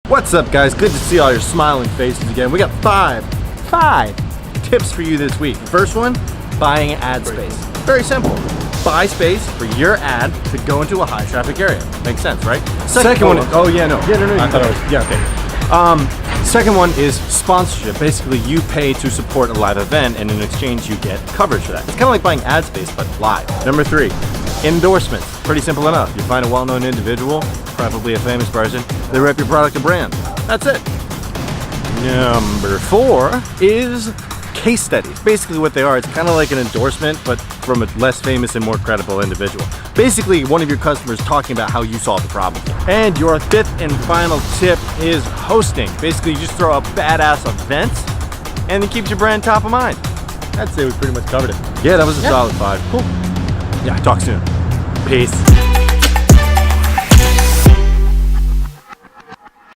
What's up, guys? Good to see all your smiling faces again. We got five tips for you this week. First one, buying ad space. Very simple. Buy space for your ad to go into a high traffic area. Makes sense, right? Second one, oh yeah, no. Yeah, no, I thought it was, yeah, okay. Second one is sponsorship. Basically, you pay to support a live event, and in exchange, you get coverage for that. It's kind of like buying ad space, but live. Number 3, endorsements. Pretty simple enough. You find a well-known individual, preferably a famous person, they rep your product and brand. That's it. Number 4 is case studies. Basically what they are, it's kind of like an endorsement, but from a less famous and more credible individual. Basically, one of your customers talking about how you solved the problem. And your 5th and final tip is hosting. Basically, you just throw up badass events, and it keeps your brand top of mind. I'd say we pretty much covered it. Yeah, that was a solid 5. Cool. Yeah, talk soon. Peace.